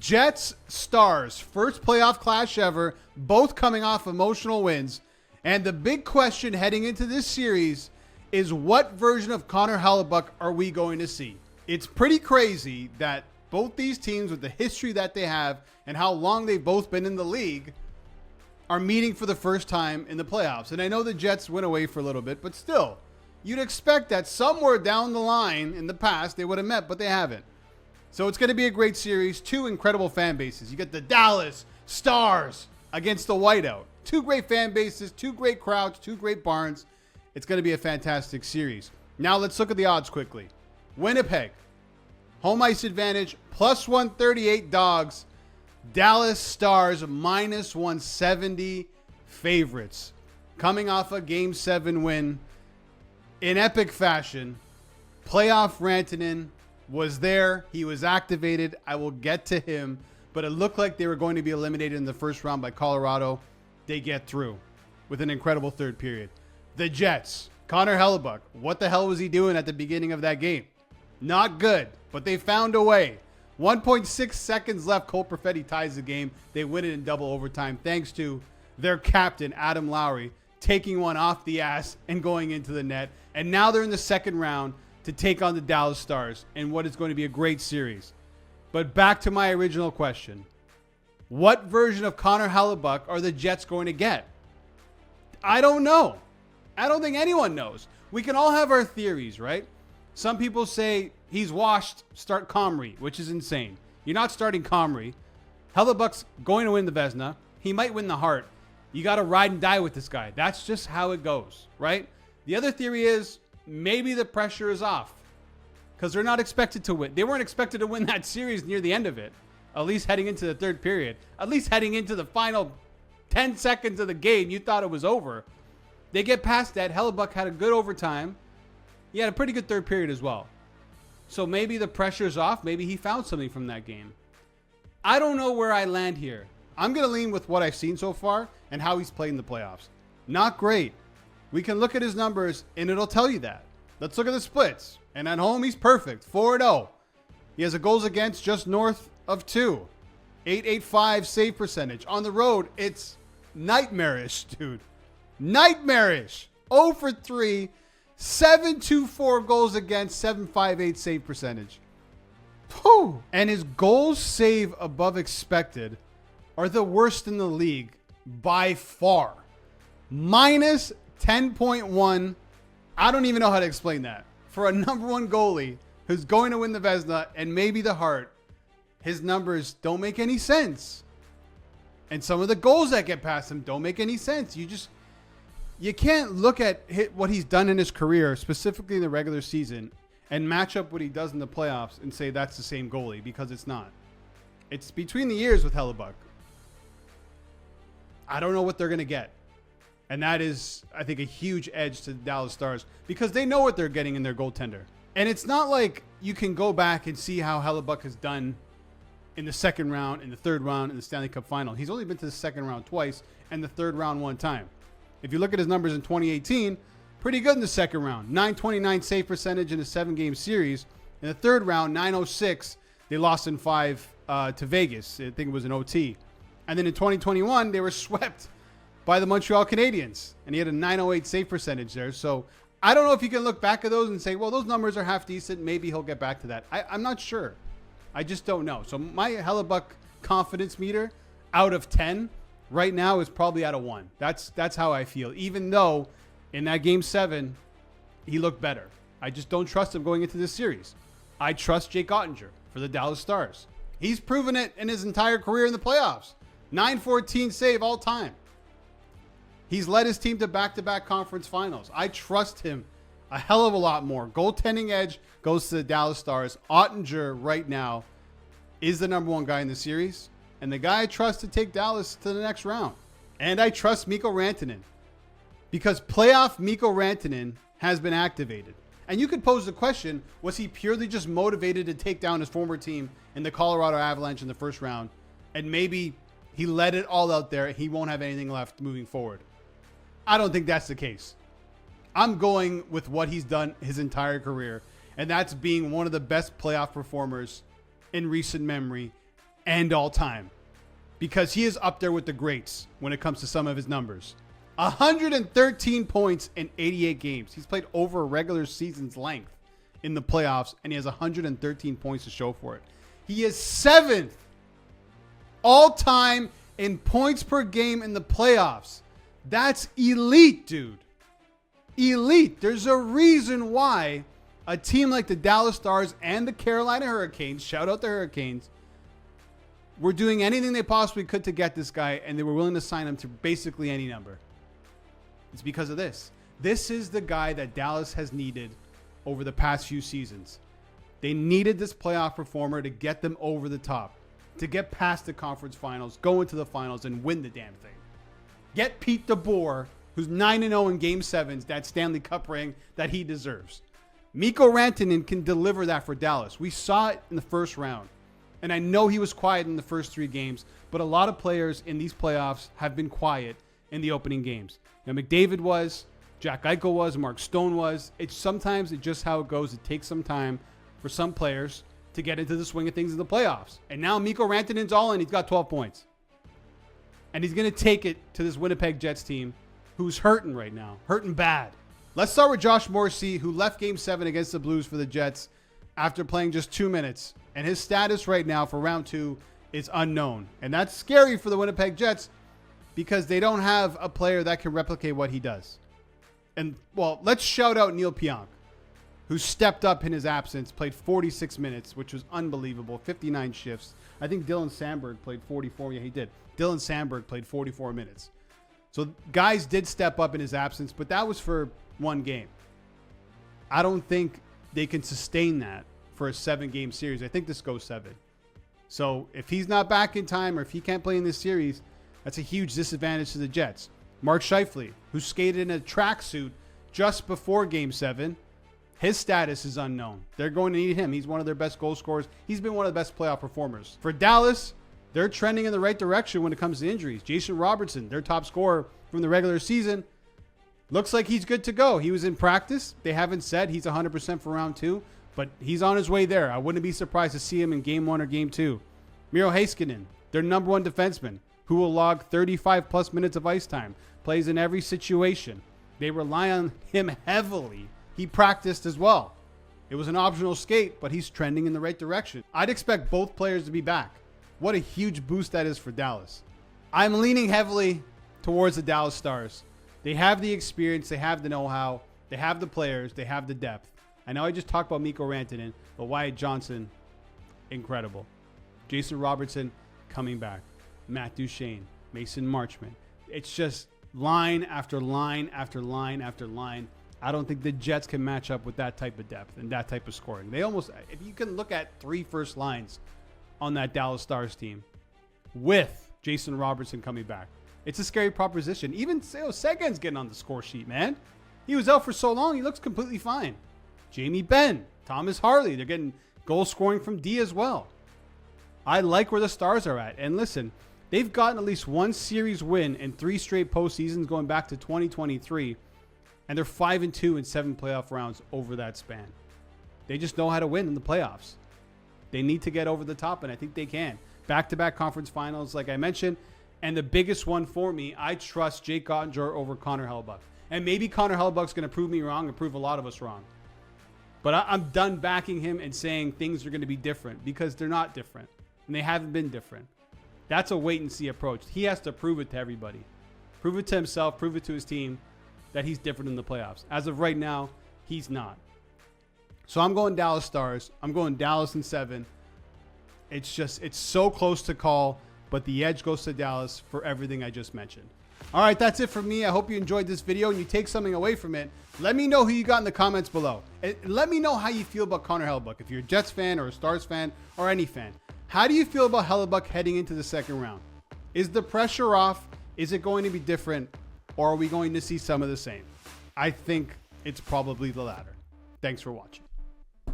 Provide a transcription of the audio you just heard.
Jets, Stars, first playoff clash ever, both coming off emotional wins. And the big question heading into this series is, what version of Connor Hellebuyck are we going to see? It's pretty crazy that both these teams, with the history that they have and how long they've both been in the league, are meeting for the first time in the playoffs. And I know the Jets went away for a little bit, but still, you'd expect that somewhere down the line in the past they would have met, but they haven't. So it's going to be a great series. Two incredible fan bases. You get the Dallas Stars against the Whiteout. Two great fan bases, two great crowds, two great barns. It's going to be a fantastic series. Now let's look at the odds quickly. Winnipeg, home ice advantage, plus 138 dogs. Dallas Stars, minus 170 favorites. Coming off a Game 7 win in epic fashion. Playoff Rantanen was there. He was activated. I will get to him. But it looked like they were going to be eliminated in the first round by Colorado. They get through with an incredible third period. The Jets, Connor Hellebuyck, what the hell was he doing at the beginning of that game? Not good, but they found a way. 1.6 seconds left. Cole Perfetti ties the game. They win it in double overtime thanks to their captain, Adam Lowry, taking one off the ass and going into the net. And now they're in the second round to take on the Dallas Stars in what is going to be a great series. But back to my original question. What version of Connor Hellebuyck are the Jets going to get? I don't know. I don't think anyone knows. We can all have our theories, right? Some people say he's washed, start Comrie, which is insane. You're not starting Comrie. Hellebuck's going to win the Vezina. He might win the Hart. You got to ride and die with this guy. That's just how it goes, right? The other theory is maybe the pressure is off because they're not expected to win. They weren't expected to win that series near the end of it, at least heading into the third period, at least heading into the final 10 seconds of the game. You thought it was over. They get past that. Hellebuyck had a good overtime. He had a pretty good third period as well. So maybe the pressure's off. Maybe he found something from that game. I don't know where I land here. I'm going to lean with what I've seen so far and how he's played in the playoffs. Not great. We can look at his numbers and it'll tell you that. Let's look at the splits. And at home, he's perfect. 4-0. He has a goals against just north of 2. 8.85 save percentage. On the road, it's nightmarish, dude. Nightmarish. 0 for 3. 7.24 goals against, 7.58 save percentage. Whew. And his goals save above expected are the worst in the league by far. Minus 10.1. I don't even know how to explain that. For a number one goalie who's going to win the Vezina and maybe the Hart, his numbers don't make any sense. And some of the goals that get past him don't make any sense. You can't look at what he's done in his career, specifically in the regular season, and match up what he does in the playoffs and say that's the same goalie, because it's not. It's between the years with Hellebuyck. I don't know what they're going to get. And that is, I think, a huge edge to the Dallas Stars because they know what they're getting in their goaltender. And it's not like you can go back and see how Hellebuyck has done in the second round, in the third round, in the Stanley Cup final. He's only been to the second round twice and the third round one time. If you look at his numbers in 2018, pretty good in the second round. 929 save percentage in a 7-game series. In the third round, 906. They lost in 5 to Vegas. I think it was an OT. And then in 2021, they were swept by the Montreal Canadiens. And he had a 908 save percentage there. So I don't know if you can look back at those and say, well, those numbers are half decent. Maybe he'll get back to that. I'm not sure. I just don't know. So my Hellebuyck confidence meter out of 10 right now is probably at a 1. That's how I feel. Even though in that Game 7, he looked better. I just don't trust him going into this series. I trust Jake Ottinger for the Dallas Stars. He's proven it in his entire career in the playoffs. 914 save all time. He's led his team to back-to-back conference finals. I trust him a hell of a lot more. Goaltending edge goes to the Dallas Stars. Ottinger right now is the number one guy in the series. And the guy I trust to take Dallas to the next round. And I trust Mikko Rantanen. Because playoff Mikko Rantanen has been activated. And you could pose the question, was he purely just motivated to take down his former team in the Colorado Avalanche in the first round? And maybe he let it all out there. He won't have anything left moving forward. I don't think that's the case. I'm going with what he's done his entire career. And that's being one of the best playoff performers in recent memory. and all time, because he is up there with the greats when it comes to some of his numbers. 113 points in 88 games. He's played over a regular season's length in the playoffs, and he has 113 points to show for it. He is 7th all-time in points per game in the playoffs. That's elite, dude. Elite. There's a reason why a team like the Dallas Stars and the Carolina Hurricanes, shout out the Hurricanes, were doing anything they possibly could to get this guy, and they were willing to sign him to basically any number. It's because of this. This is the guy that Dallas has needed over the past few seasons. They needed this playoff performer to get them over the top, to get past the conference finals, go into the finals, and win the damn thing. Get Pete DeBoer, who's 9-0 in Game 7s, that Stanley Cup ring that he deserves. Mikko Rantanen can deliver that for Dallas. We saw it in the first round. And I know he was quiet in the first 3 games, but a lot of players in these playoffs have been quiet in the opening games. Now, McDavid was, Jack Eichel was, Mark Stone was. It's just how it goes. It takes some time for some players to get into the swing of things in the playoffs. And now Mikko Rantanen's all in. He's got 12 points. And he's going to take it to this Winnipeg Jets team who's hurting right now. Hurting bad. Let's start with Josh Morrissey, who left Game 7 against the Blues for the Jets after playing just 2 minutes. And his status right now for round 2 is unknown. And that's scary for the Winnipeg Jets because they don't have a player that can replicate what he does. And, well, let's shout out Neil Pionk, who stepped up in his absence, played 46 minutes, which was unbelievable, 59 shifts. I think Dylan Sandberg played 44. Yeah, he did. Dylan Sandberg played 44 minutes. So guys did step up in his absence, but that was for 1 game. I don't think they can sustain that for a 7-game series. I think this goes 7. So if he's not back in time or if he can't play in this series, that's a huge disadvantage to the Jets. Mark Scheifele, who skated in a tracksuit just before Game 7, his status is unknown. They're going to need him. He's one of their best goal scorers. He's been one of the best playoff performers. For Dallas, they're trending in the right direction when it comes to injuries. Jason Robertson, their top scorer from the regular season, looks like he's good to go. He was in practice. They haven't said he's 100% for round 2, but he's on his way there. I wouldn't be surprised to see him in Game 1 or Game 2. Miro Heiskanen, their number 1 defenseman, who will log 35-plus minutes of ice time, plays in every situation. They rely on him heavily. He practiced as well. It was an optional skate, but he's trending in the right direction. I'd expect both players to be back. What a huge boost that is for Dallas. I'm leaning heavily towards the Dallas Stars. They have the experience, they have the know-how, they have the players, they have the depth. I know I just talked about Mikko Rantanen, but Wyatt Johnson, incredible. Jason Robertson coming back. Matt Duchene, Mason Marchment. It's just line after line after line after line. I don't think the Jets can match up with that type of depth and that type of scoring. They almost, if you can look at 3 first lines on that Dallas Stars team with Jason Robertson coming back, it's a scary proposition. Even Seguin's getting on the score sheet, man. He was out for so long, he looks completely fine. Jamie Benn, Thomas Harley, they're getting goal scoring from D as well. I like where the Stars are at. And listen, they've gotten at least 1 series win in 3 straight postseasons going back to 2023. And they're 5-2 in 7 playoff rounds over that span. They just know how to win in the playoffs. They need to get over the top, and I think they can. Back-to-back conference finals, like I mentioned. And the biggest one for me, I trust Jake Ottinger over Connor Hellebuyck. And maybe Connor Hellebuck's going to prove me wrong and prove a lot of us wrong. But I'm done backing him and saying things are going to be different because they're not different. And they haven't been different. That's a wait-and-see approach. He has to prove it to everybody. Prove it to himself, prove it to his team that he's different in the playoffs. As of right now, he's not. So I'm going Dallas Stars. I'm going Dallas in 7. It's so close to call, but the edge goes to Dallas for everything I just mentioned. All right, that's it for me. I hope you enjoyed this video and you take something away from it. Let me know who you got in the comments below. And let me know how you feel about Connor Hellebuyck. If you're a Jets fan or a Stars fan or any fan, how do you feel about Hellebuyck heading into the second round? Is the pressure off? Is it going to be different? Or are we going to see some of the same? I think it's probably the latter. Thanks for watching.